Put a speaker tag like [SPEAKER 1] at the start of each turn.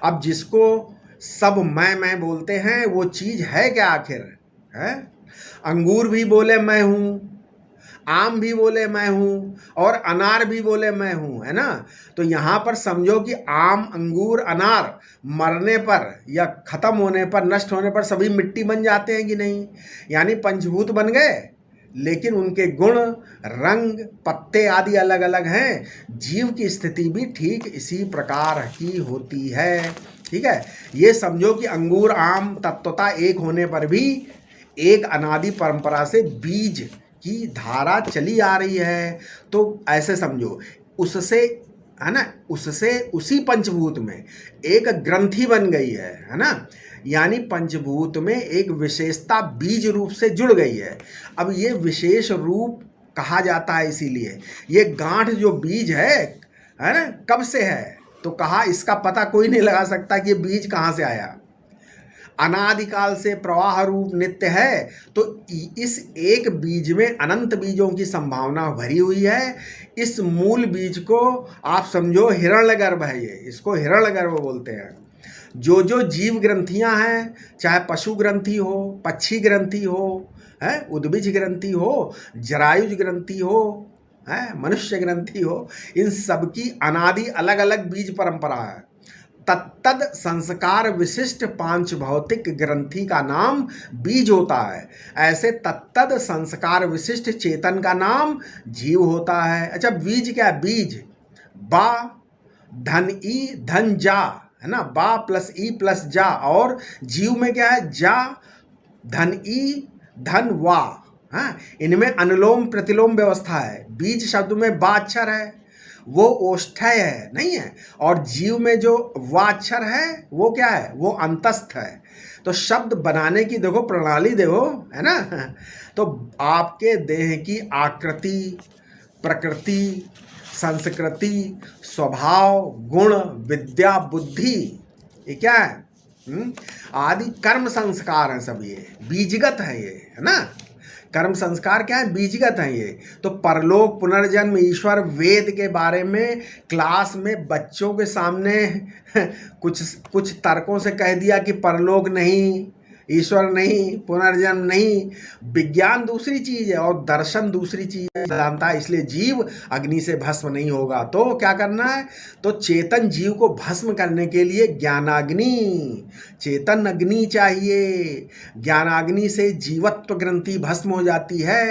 [SPEAKER 1] अब जिसको सब मैं बोलते हैं वो चीज़ है क्या आखिर? है? अंगूर भी बोले मैं हूँ, आम भी बोले मैं हूँ, और अनार भी बोले मैं हूँ, है ना? तो यहाँ पर समझो कि आम, अंगूर, अनार मरने पर या खत्म होने पर, नष्ट होने पर सभी मिट्टी बन जाते हैं कि नहीं? यानी पंचभूत बन गए, लेकिन उनके गुण, रंग, पत्ते आदि अलग अलग हैं। जीव की स्थिति भी ठीक इसी प्रकार की होती है। ठीक है, ये समझो कि अंगूर, आम तत्वता एक होने पर भी एक अनादि परंपरा से बीज की धारा चली आ रही है। तो ऐसे समझो, उससे, है ना, उससे उसी पंचभूत में एक ग्रंथि बन गई है ना? यानी पंचभूत में एक विशेषता बीज रूप से जुड़ गई है। अब ये विशेष रूप कहा जाता है इसीलिए, ये गांठ जो बीज है ना, कब से है? तो कहा इसका पता कोई नहीं लगा सकता कि ये बीज कहाँ से आया। अनादिकाल से प्रवाह रूप नित्य है, तो इस एक बीज में अनंत बीजों की संभावना भरी हुई है। इस मूल बीज को आप समझो हिरण्यगर्भ है, ये, इसको हिरण्यगर्भ बोलते हैं। जो जो जीव ग्रंथियां हैं, चाहे पशु ग्रंथि हो, पक्षी ग्रंथि हो, है, उद्भिज ग्रंथि हो, जरायुज ग्रंथि हो, है, मनुष्य ग्रंथि हो, इन सबकी अनादि अलग अलग बीज परंपरा है। तत्तद संस्कार विशिष्ट पांच भौतिक ग्रंथि का नाम बीज होता है। ऐसे तत्तद संस्कार विशिष्ट चेतन का नाम जीव होता है। अच्छा, बीज क्या है? बीज बा धन ई धन जा, है ना, बा प्लस ई प्लस जा। और जीव में क्या है? जा धन ई धन वा। हाँ, इनमें अनुलोम प्रतिलोम व्यवस्था है। बीज शब्द में बा अक्षर है, वो ओष्ठय है, नहीं है। और जीव में जो वाक्षर है वो क्या है? वो अंतस्थ है। तो शब्द बनाने की देखो प्रणाली देखो, है ना? तो आपके देह की आकृति, प्रकृति, संस्कृति, स्वभाव, गुण, विद्या, बुद्धि, ये क्या है? आदि कर्म संस्कार हैं सब, ये बीजगत है, ये, है ना? कर्म संस्कार क्या है? बीजगत है ये। तो परलोक, पुनर्जन्म, ईश्वर, वेद के बारे में क्लास में बच्चों के सामने कुछ तर्कों से कह दिया कि परलोक नहीं, ईश्वर नहीं, पुनर्जन्म नहीं। विज्ञान दूसरी चीज है और दर्शन दूसरी चीज है, जानता है। इसलिए जीव अग्नि से भस्म नहीं होगा। तो क्या करना है? तो चेतन जीव को भस्म करने के लिए ज्ञानाग्नि, चेतन अग्नि चाहिए। ज्ञानाग्नि से जीवत्व ग्रंथि भस्म हो जाती है।